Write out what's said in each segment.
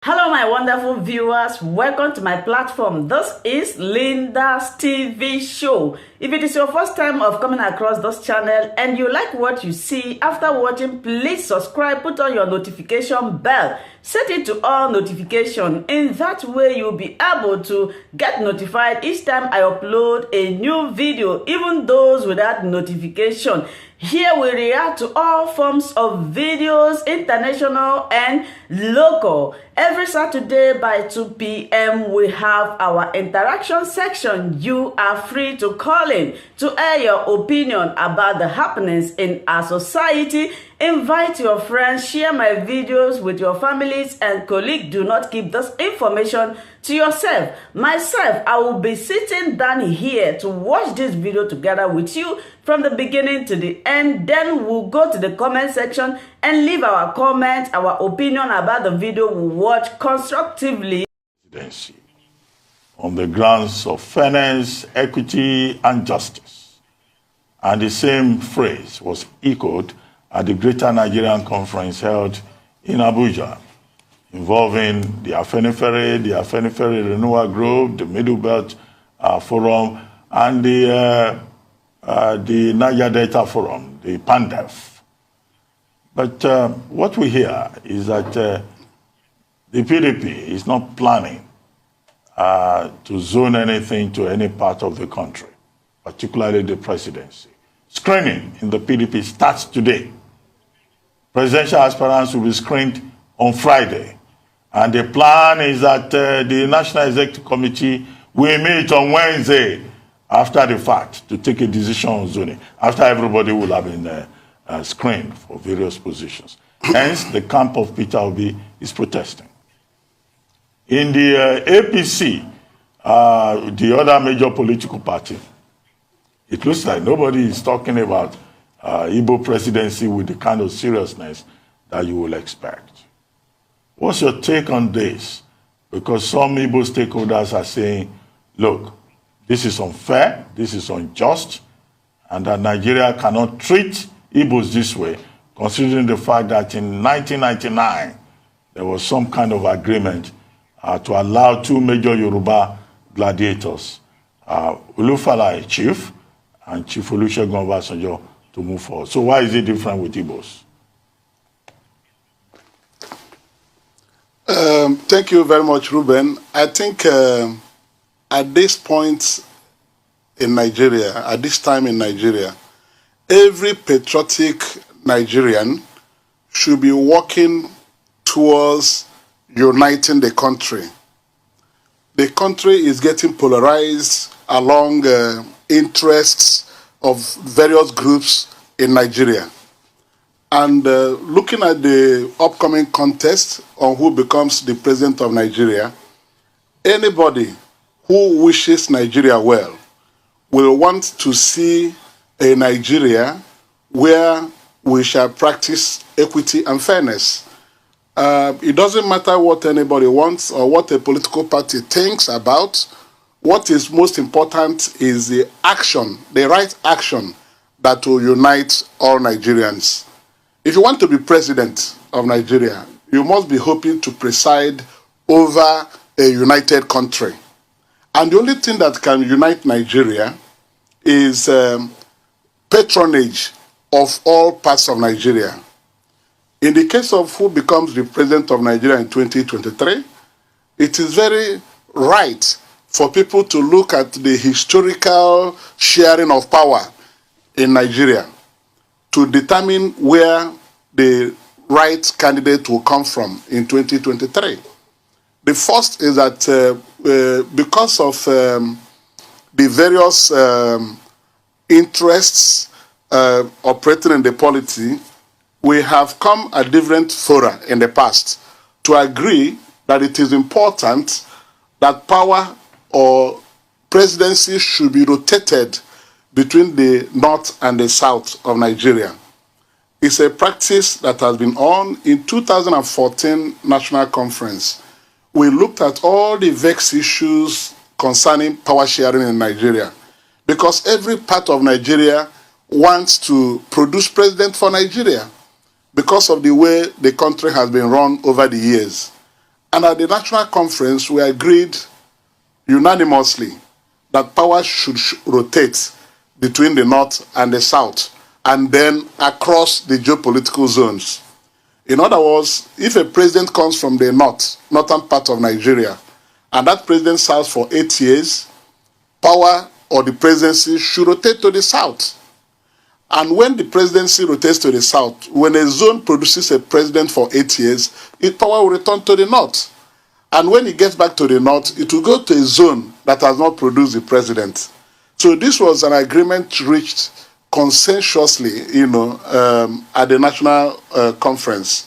Hello, my wonderful viewers. Welcome to my platform. This is Linda's TV show. If it is your first time of coming across this channel and you like what you see after watching, please subscribe, put on your notification bell, set it to all notification. In that way, you'll be able to get notified each time I upload a new video, even those without notification. Here we react to all forms of videos, international and local. Every Saturday by 2 p.m. we have our interaction section. You are free to call in to air your opinion about the happenings in our society. Invite your friends, share my videos with your families and colleagues. Do not keep this information to yourself. Myself, I will be sitting down here to watch this video together with you from the beginning to the end. Then we'll go to the comment section and leave our comments, our opinion about the video we watch constructively. On the grounds of fairness, equity, and justice. And the same phrase was echoed at the Greater Nigerian Conference held in Abuja, involving the Afenifere Renewal Group, the Middle Belt Forum, and the Niger Delta Forum, the PANDEF. But what we hear is that the PDP is not planning to zone anything to any part of the country, particularly the presidency. Screening in the PDP starts today. Presidential aspirants will be screened on Friday. And the plan is that the National Executive Committee will meet on Wednesday after the fact to take a decision on zoning, after everybody will have been screened for various positions. Hence, the camp of Peter Obi is protesting. In the APC, the other major political party, it looks like nobody is talking about Igbo presidency with the kind of seriousness that you will expect. What's your take on this? Because some Igbo stakeholders are saying, look, this is unfair, this is unjust, and that Nigeria cannot treat Igbos this way, considering the fact that in 1999, there was some kind of agreement to allow two major Yoruba gladiators, Olufala, Chief, and Chief Olusegun Obasanjo, to move forward. So why is it different with Igbos? Thank you very much, Ruben. I think at this point in Nigeria, at this time in Nigeria, every patriotic Nigerian should be working towards uniting the country. The country is getting polarized along interests of various groups in Nigeria. And looking at the upcoming contest on who becomes the president of Nigeria, anybody who wishes Nigeria well will want to see a Nigeria where we shall practice equity and fairness. It doesn't matter what anybody wants or what a political party thinks about. What is most important is the action, the right action that will unite all Nigerians. If you want to be president of Nigeria, you must be hoping to preside over a united country. And the only thing that can unite Nigeria is patronage of all parts of Nigeria. In the case of who becomes the president of Nigeria in 2023, it is very right for people to look at the historical sharing of power in Nigeria to determine where the right candidate will come from in 2023. The first is that because of the various interests operating in the polity, we have come at different fora in the past to agree that it is important that power or presidency should be rotated between the north and the south of Nigeria. It's a practice that has been on. In 2014 National Conference, we looked at all the vexed issues concerning power sharing in Nigeria, because every part of Nigeria wants to produce president for Nigeria because of the way the country has been run over the years. And at the national conference, we agreed unanimously that power should rotate between the North and the South, and then across the geopolitical zones. In other words, if a president comes from the northern part of Nigeria, and that president serves for 8 years, power or the presidency should rotate to the South. And when the presidency rotates to the South, when a zone produces a president for 8 years, its power will return to the North. And when it gets back to the North, it will go to a zone that has not produced the president. So this was an agreement reached consensuously, at the national conference.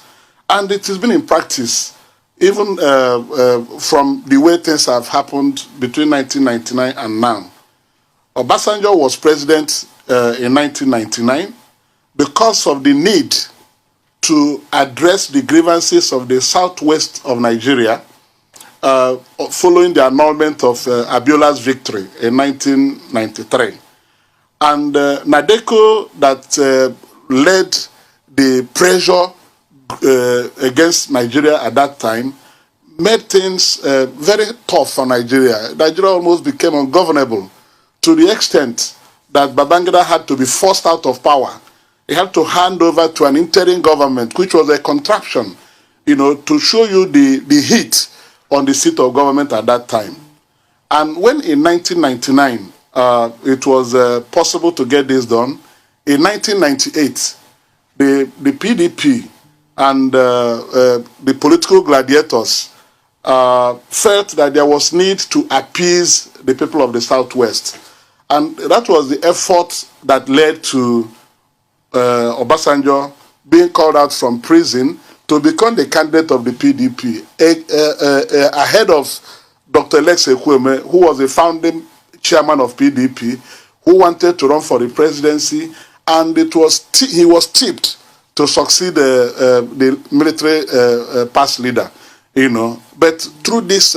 And it has been in practice, even from the way things have happened between 1999 and now. Obasanjo was president in 1999 because of the need to address the grievances of the southwest of Nigeria following the annulment of Abiola's victory in 1993. And Nadeko, that led the pressure against Nigeria at that time, made things very tough for Nigeria. Nigeria almost became ungovernable to the extent that Babangida had to be forced out of power. He had to hand over to an interim government, which was a contraption, to show you the heat on the seat of government at that time. And when in 1999, it was possible to get this done, in 1998, the PDP and the political gladiators felt that there was need to appease the people of the Southwest. And that was the effort that led to Obasanjo being called out from prison to become the candidate of the PDP, ahead of Dr. Lex Ekweme, who was the founding chairman of PDP, who wanted to run for the presidency, and he was tipped to succeed the military past leader, But through this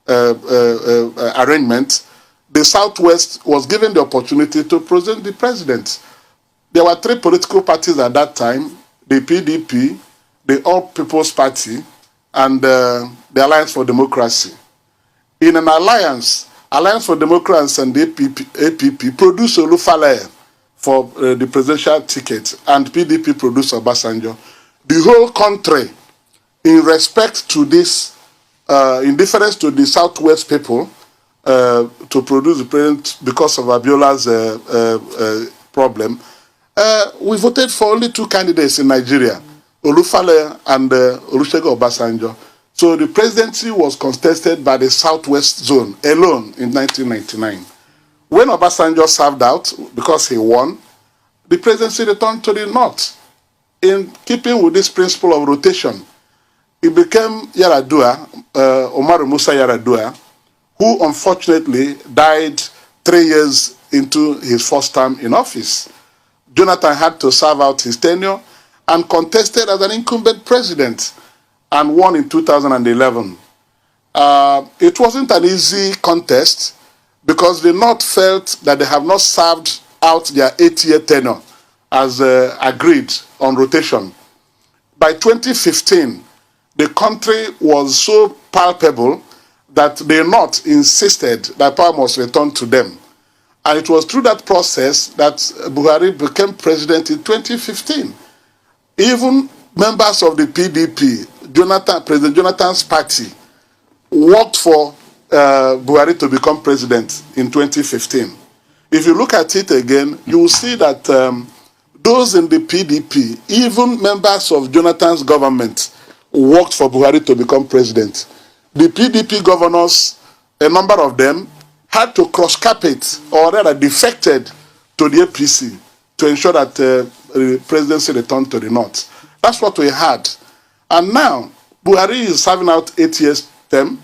arrangement, the Southwest was given the opportunity to present the president. There were 3 political parties at that time: the PDP, the All People's Party, and the Alliance for Democracy. In an Alliance for Democracy and the APP produced Olufalaye for the presidential ticket, and PDP produced Obasanjo. The whole country, in respect to this, in deference to the Southwest people, to produce the president because of Abiola's problem, we voted for only 2 candidates in Nigeria, Olufalaye and Olusegun Obasanjo. So the presidency was contested by the Southwest zone alone in 1999. When Obasanjo served out, because he won, the presidency returned to the North. In keeping with this principle of rotation, it became Yar'Adua, Omar Musa Yar'Adua, who unfortunately died 3 years into his first term in office. Jonathan had to serve out his tenure and contested as an incumbent president and won in 2011. It wasn't an easy contest because the North felt that they have not served out their 8-year tenure as agreed on rotation. By 2015, the country was so palpable that the North insisted that power must return to them. And it was through that process that Buhari became president in 2015. Even members of the PDP, President Jonathan's party, worked for Buhari to become president in 2015. If you look at it again, you will see that those in the PDP, even members of Jonathan's government, worked for Buhari to become president. The PDP governors, a number of them, had to cross-carpet, or rather defected to the APC to ensure that the presidency returned to the North. That's what we had. And now, Buhari is serving out 8 years term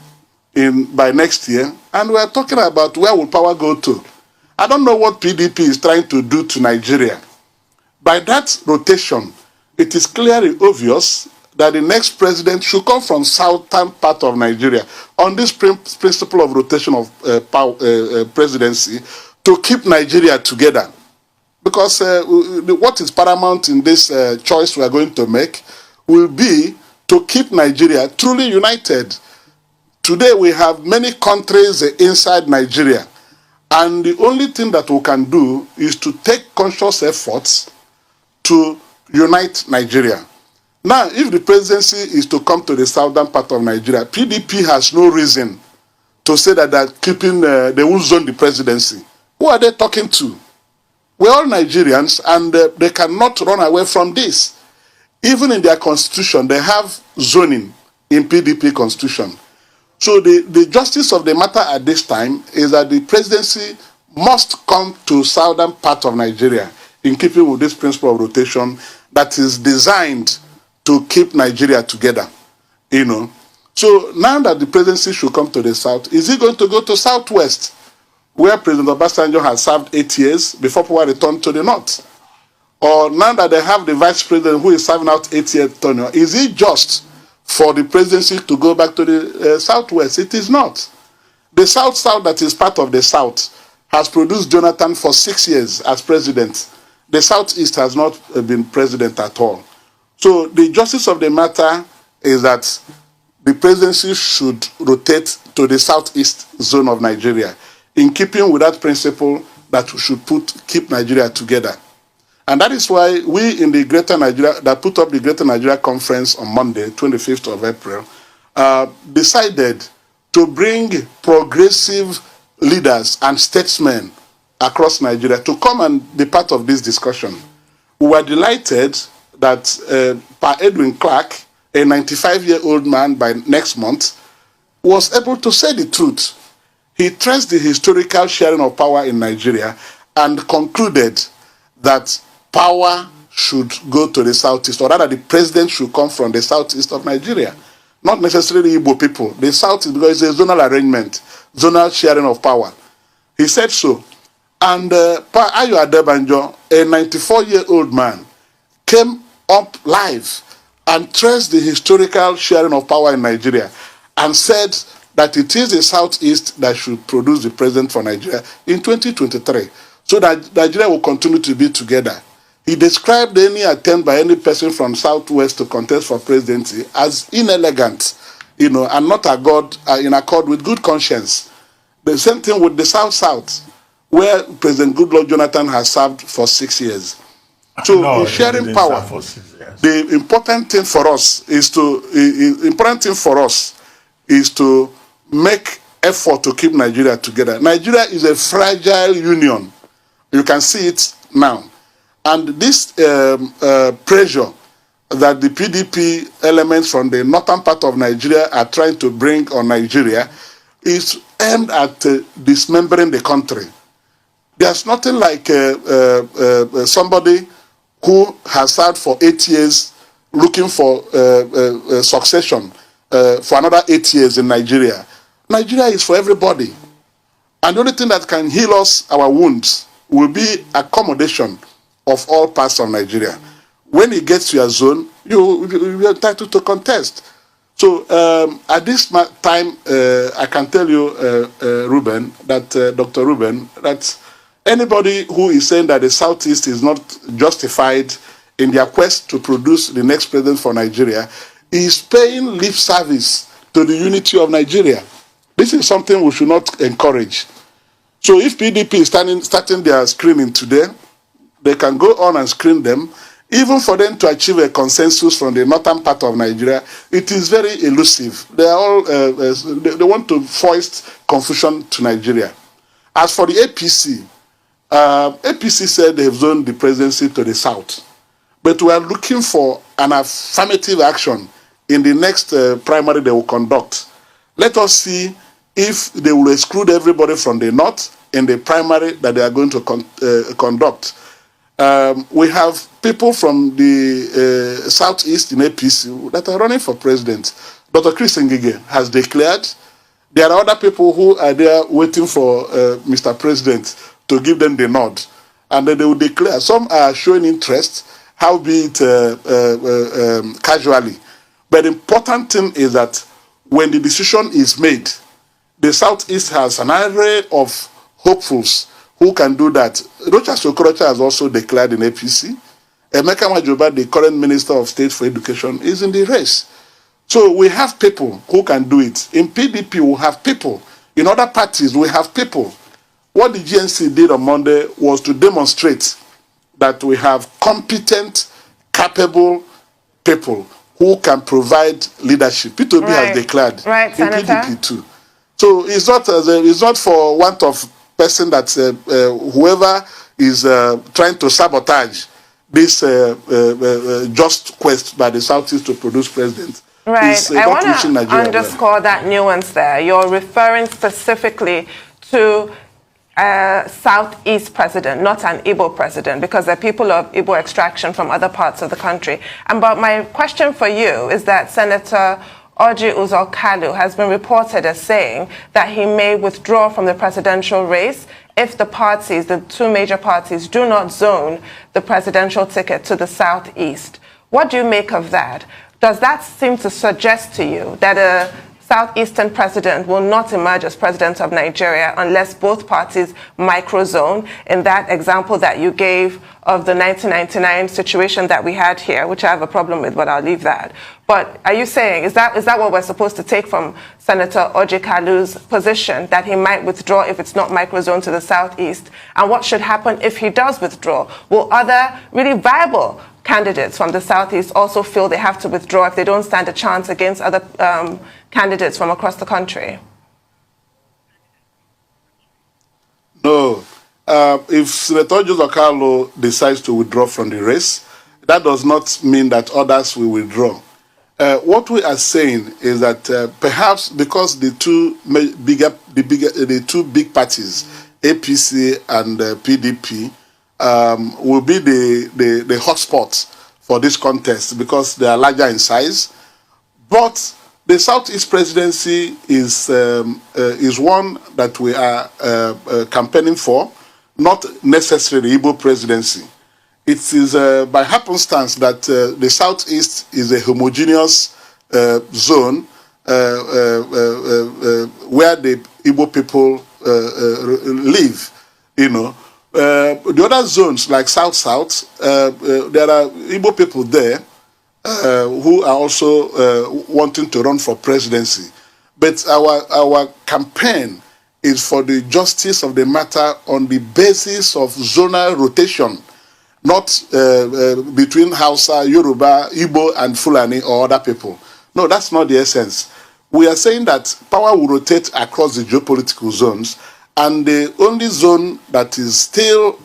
by next year, and we are talking about where will power go to. I don't know what PDP is trying to do to Nigeria. By that rotation, it is clearly obvious that the next president should come from southern part of Nigeria on this principle of rotation of presidency to keep Nigeria together. Because what is paramount in this choice we are going to make will be to keep Nigeria truly united. Today we have many countries inside Nigeria, and the only thing that we can do is to take conscious efforts to unite Nigeria. Now, if the presidency is to come to the southern part of Nigeria, PDP has no reason to say that they're keeping, they will zone the presidency. Who are they talking to? We're all Nigerians, and they cannot run away from this. Even in their constitution, they have zoning in PDP constitution. So the justice of the matter at this time is that the presidency must come to southern part of Nigeria in keeping with this principle of rotation that is designed to keep Nigeria together, you know. So now that the presidency should come to the south, is it going to go to southwest, where President Obasanjo has served 8 years before people return to the north? Or now that they have the vice president who is serving out 8-year tenure, is it just for the presidency to go back to the southwest? It is not. The south that is part of the south has produced Jonathan for 6 years as president. The southeast has not been president at all. So the justice of the matter is that the presidency should rotate to the southeast zone of Nigeria, in keeping with that principle that we should keep Nigeria together. And that is why we in the Greater Nigeria, that put up the Greater Nigeria Conference on Monday, 25th of April, decided to bring progressive leaders and statesmen across Nigeria to come and be part of this discussion. We were delighted that Pa Edwin Clark, a 95-year-old man by next month, was able to say the truth. He traced the historical sharing of power in Nigeria and concluded that power should go to the southeast, or rather the president should come from the southeast of Nigeria. Not necessarily Igbo people. The southeast, because it's a zonal arrangement, zonal sharing of power. He said so. And Pa Ayo Adebanjo, a 94-year-old man, came up live and traced the historical sharing of power in Nigeria and said that it is the southeast that should produce the president for Nigeria in 2023, so that Nigeria will continue to be together. He described any attempt by any person from southwest to contest for presidency as inelegant, you know, and not in accord with good conscience. The same thing with the south, where President Goodluck Jonathan has served for 6 years. So no, in sharing power, the important thing for us is to make effort to keep Nigeria together. Nigeria is a fragile union. You can see it now. And this pressure that the PDP elements from the northern part of Nigeria are trying to bring on Nigeria is aimed at dismembering the country. There's nothing like somebody who has served for 8 years looking for succession for another 8 years in Nigeria. Nigeria is for everybody. And the only thing that can heal us, our wounds, will be accommodation of all parts of Nigeria. When it gets to your zone, you're entitled to contest. So at this time, I can tell you, Ruben, that Dr. Ruben, that anybody who is saying that the Southeast is not justified in their quest to produce the next president for Nigeria is paying lip service to the unity of Nigeria. This is something we should not encourage. So if PDP is starting their screening today, they can go on and screen them. Even for them to achieve a consensus from the northern part of Nigeria, it is very elusive. They are all they want to foist confusion to Nigeria. As for the APC, APC said they have zoned the presidency to the south, but we are looking for an affirmative action in the next primary they will conduct. Let us see if they will exclude everybody from the north in the primary that they are going to conduct. We have people from the southeast in APC that are running for president. Dr. Chris Ngige has declared. There are other people who are there waiting for Mr. President to give them the nod. And then they will declare. Some are showing interest, howbeit casually. But the important thing is that when the decision is made, the southeast has an array of hopefuls who can do that. Rochas Okorocha has also declared in APC. Emeka Majoba, the current Minister of State for Education, is in the race. So we have people who can do it. In PDP, we have people. In other parties, we have people. What the GNC did on Monday was to demonstrate that we have competent, capable people who can provide leadership. P2B has declared in PDP too. So it's not for want of person that whoever is trying to sabotage this just quest by the Southeast to produce president. Right. I want to underscore that nuance there. You're referring specifically to Southeast president, not an Igbo president, because they're people of Igbo extraction from other parts of the country. But my question for you is that Senator Orji Uzor Kalu has been reported as saying that he may withdraw from the presidential race if the parties, the two major parties, do not zone the presidential ticket to the Southeast. What do you make of that? Does that seem to suggest to you that a Southeastern president will not emerge as president of Nigeria unless both parties microzone, in that example that you gave of the 1999 situation that we had here, which I have a problem with, but I'll leave that. But are you saying, is that what we're supposed to take from Senator Orji Kalu's position, that he might withdraw if it's not microzone to the Southeast? And what should happen if he does withdraw? Will other really viable candidates from the Southeast also feel they have to withdraw if they don't stand a chance against other candidates from across the country? No. If Senator Orji Kalu decides to withdraw from the race, that does not mean that others will withdraw. What we are saying is that perhaps because the two big parties, APC and PDP, will be the hotspots for this contest because they are larger in size. But the Southeast presidency is one that we are campaigning for, not necessarily the Igbo presidency. It is by happenstance that the Southeast is a homogeneous zone where the Igbo people live, you know. The other zones like South-South, there are Igbo people there who are also wanting to run for presidency. But our campaign is for the justice of the matter on the basis of zonal rotation, not between Hausa, Yoruba, Igbo, and Fulani or other people. No, that's not the essence. We are saying that power will rotate across the geopolitical zones, and the only zone that is still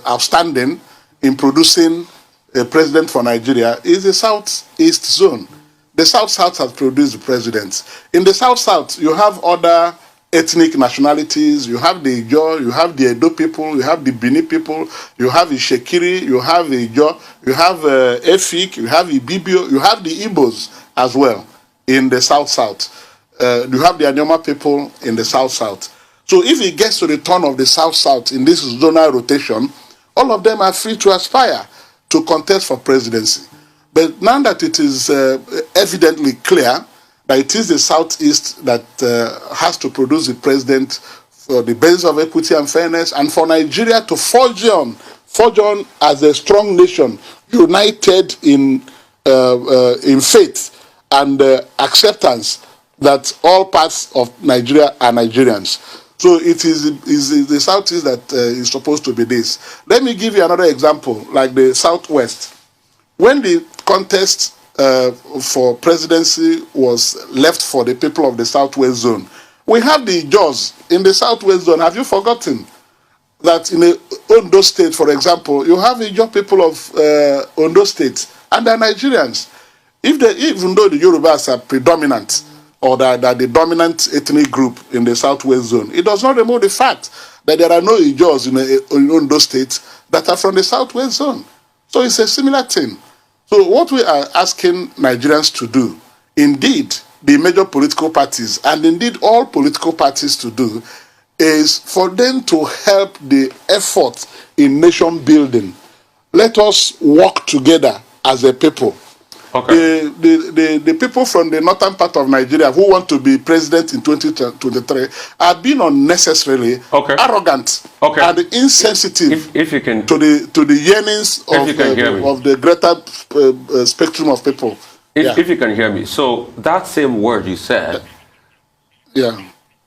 outstanding in producing a president for Nigeria is the Southeast zone. The South-South has produced the presidents. In the South-South, you have other ethnic nationalities. You have the Ijo, you have the Edo people, you have the Bini people, you have the Shekiri, you have the Ijo, you have Efik, you have the Ibibio, you have the Igbos as well in the South-South. You have the Anyoma people in the South-South. So if it gets to the turn of the South-South in this zonal rotation, all of them are free to aspire to contest for presidency. But now that it is evidently clear that it is the Southeast that has to produce the president for the basis of equity and fairness, and for Nigeria to forge on as a strong nation, united in faith and acceptance that all parts of Nigeria are Nigerians. So it is the Southeast that is supposed to be this. Let me give you another example, like the Southwest. When the contest for presidency was left for the people of the Southwest zone, we have the Ijos in the Southwest zone. Have you forgotten that in the Ondo State, for example, you have Ijo people of Ondo State, and they're Nigerians. Even though the Yorubas are predominant, or that the dominant ethnic group in the Southwest zone, it does not remove the fact that there are no Ijos in Ondo State that are from the Southwest zone. So it's a similar thing. So what we are asking Nigerians to do, indeed, the major political parties, and indeed all political parties to do, is for them to help the effort in nation building. Let us work together as a people. Okay. The people from the northern part of Nigeria who want to be president in 2023 are being unnecessarily arrogant and insensitive if you can, to the yearnings of the greater spectrum of people. If you can hear me. So that same word you said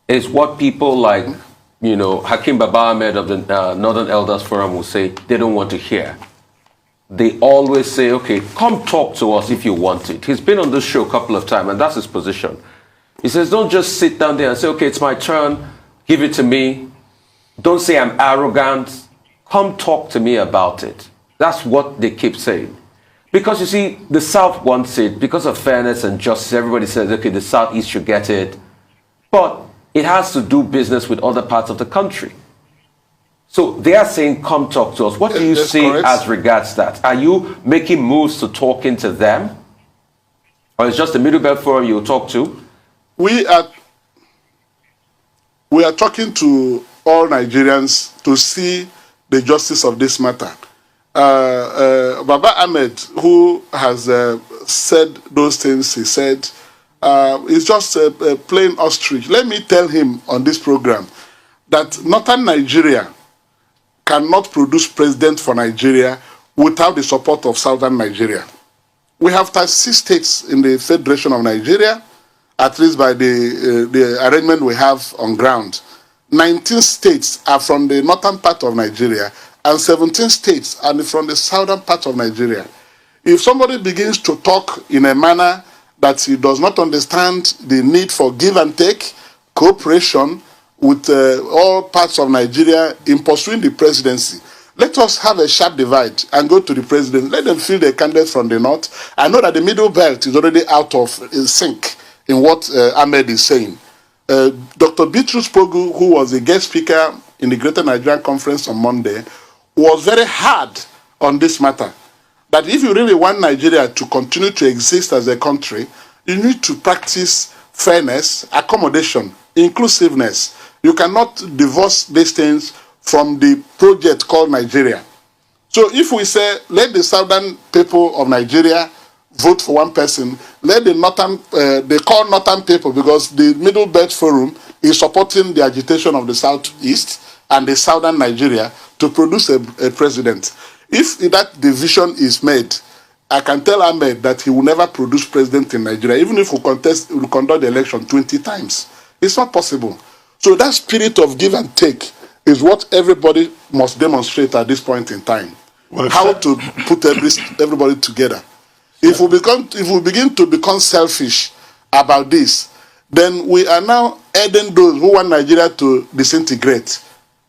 is what people like, you know, Hakim Baba Ahmed of the Northern Elders Forum will say they don't want to hear. They always say, okay, come talk to us if you want it. He's been on this show a couple of times, and that's his position. He says, don't just sit down there and say, okay, it's my turn, give it to me. Don't say I'm arrogant. Come talk to me about it. That's what they keep saying. Because you see, the South wants it. Because of fairness and justice, everybody says, okay, the Southeast should get it. But it has to do business with other parts of the country. So they are saying, come talk to us. What do you see as regards that? Are you making moves to talking to them? Or it's just the Middle Belt Forum you'll talk to? We are talking to all Nigerians to see the justice of this matter. Baba Ahmed, who has said those things he said, is just a plain ostrich. Let me tell him on this program that Northern Nigeria cannot produce president for Nigeria without the support of Southern Nigeria. We have 36 states in the Federation of Nigeria, at least by the arrangement we have on ground. 19 states are from the northern part of Nigeria, and 17 states are from the southern part of Nigeria. If somebody begins to talk in a manner that he does not understand the need for give and take, cooperation with all parts of Nigeria in pursuing the presidency, let us have a sharp divide and go to the president. Let them fill the candidates from the north. I know that the middle belt is already out of sync in what Ahmed is saying. Dr. Bitrus Pogu, who was a guest speaker in the Greater Nigerian Conference on Monday, was very hard on this matter. That if you really want Nigeria to continue to exist as a country, you need to practice fairness, accommodation, inclusiveness. You cannot divorce these things from the project called Nigeria. So if we say, let the southern people of Nigeria vote for one person, let the northern, they call northern people because the Middle Belt Forum is supporting the agitation of the southeast and the southern Nigeria to produce a president. If that division is made, I can tell Ahmed that he will never produce president in Nigeria, even if we conduct the election 20 times. It's not possible. So that spirit of give and take is what everybody must demonstrate at this point in time. Well, how to put everybody together. If we begin to become selfish about this, then we are now aiding those who want Nigeria to disintegrate.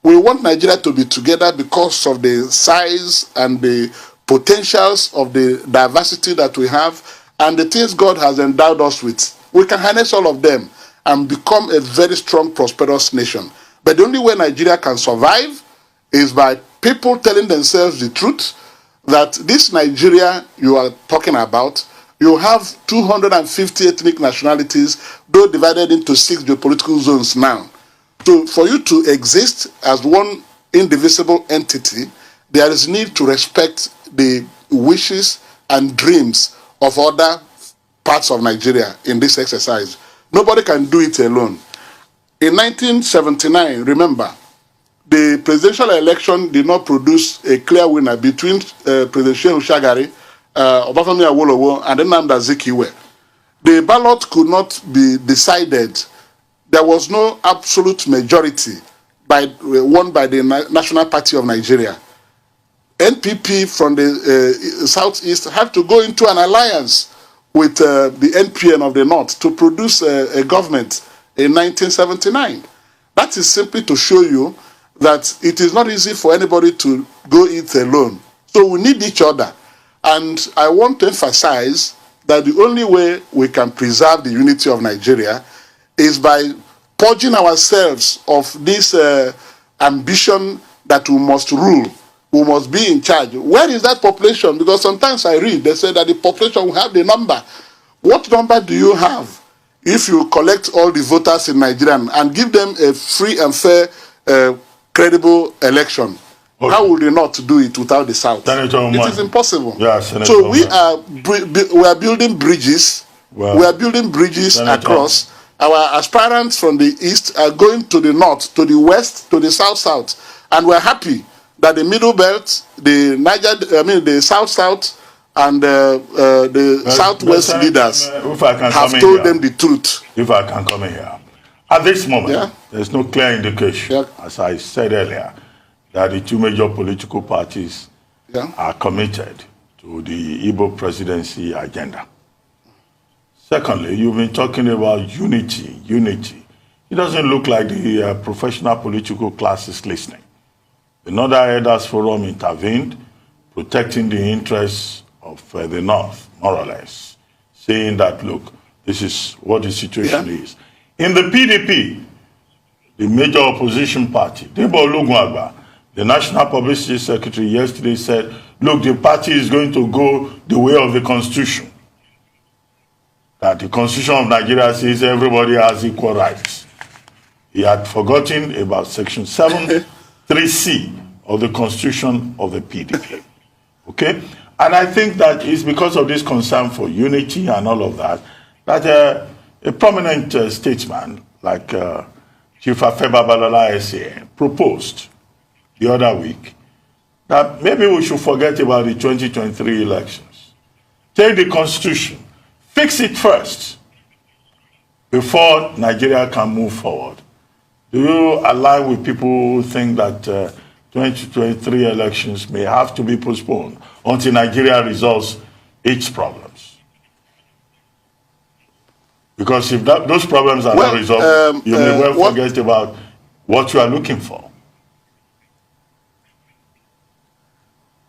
We want Nigeria to be together because of the size and the potentials of the diversity that we have and the things God has endowed us with. We can harness all of them and become a very strong, prosperous nation. But the only way Nigeria can survive is by people telling themselves the truth that this Nigeria you are talking about, you have 250 ethnic nationalities, though divided into 6 geopolitical zones now. So for you to exist as one indivisible entity, there is need to respect the wishes and dreams of other parts of Nigeria in this exercise. Nobody can do it alone. In 1979, remember, the presidential election did not produce a clear winner between President Shehu Shagari, Obafemi Awolowo, and Nnamdi Azikiwe. The ballot could not be decided. There was no absolute majority won by the National Party of Nigeria. NPP from the southeast had to go into an alliance with the NPN of the north to produce a government in 1979. That is simply to show you that it is not easy for anybody to go it alone. So we need each other. And I want to emphasize that the only way we can preserve the unity of Nigeria is by purging ourselves of this ambition that we must rule. We must be in charge. Where is that population? Because sometimes I read, they say that the population will have the number. What number do you have if you collect all the voters in Nigeria and give them a free and fair, credible election? Okay. How would they not do it without the South? It is impossible. Yeah, so we are building bridges. Well, we are building bridges across. Our aspirants from the east are going to the north, to the west, to the south, and we're happy that the Middle Belt, the the South, and the Southwest leaders have told them the truth. If I can come in here. At this moment, there's no clear indication, as I said earlier, that the two major political parties are committed to the Igbo presidency agenda. Secondly, you've been talking about unity. It doesn't look like the professional political class is listening. The Northern Elders Forum intervened, protecting the interests of the North, more or less, saying that, look, this is what the situation is. In the PDP, the major opposition party, Debo Olugunagba, the National Publicity Secretary yesterday said, look, the party is going to go the way of the Constitution. That the Constitution of Nigeria says everybody has equal rights. He had forgotten about Section 7(3)(c) of the Constitution of the PDP. Okay? And I think that it's because of this concern for unity and all of that, that a prominent statesman like Chief Afeba Balola SA proposed the other week that maybe we should forget about the 2023 elections. Take the Constitution, fix it first before Nigeria can move forward. Do you align with people who think that 2023 elections may have to be postponed until Nigeria resolves its problems? Because if those problems are not resolved, you may well forget about what you are looking for.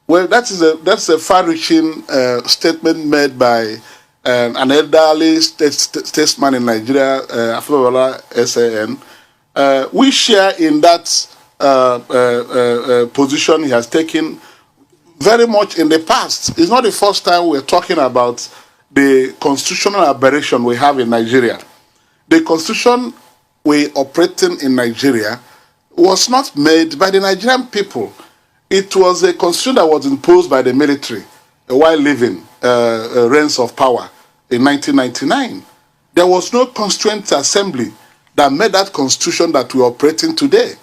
Well, that's a far-reaching statement made by an elderly statesman in Nigeria, Afubala SAN. We share in that position he has taken very much in the past. It's not the first time we're talking about the constitutional aberration we have in Nigeria. The constitution we operating in Nigeria was not made by the Nigerian people. It was a constitution that was imposed by the military while leaving reigns of power in 1999. There was no Constituent Assembly that made that constitution that we're operating today.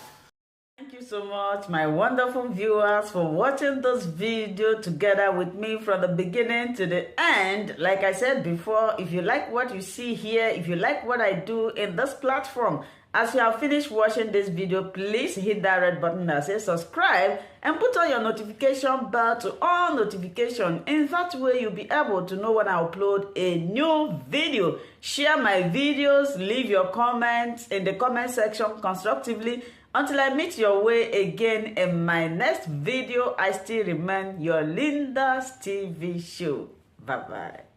Thank you so much, my wonderful viewers, for watching this video together with me from the beginning to the end. Like I said before, if you like what you see here, if you like what I do in this platform, as you have finished watching this video, please hit that red button that says subscribe and put on your notification bell to all notification. In that way, you'll be able to know when I upload a new video. Share my videos, leave your comments in the comment section constructively. Until I meet your way again in my next video, I still remain your Linda's TV show. Bye-bye.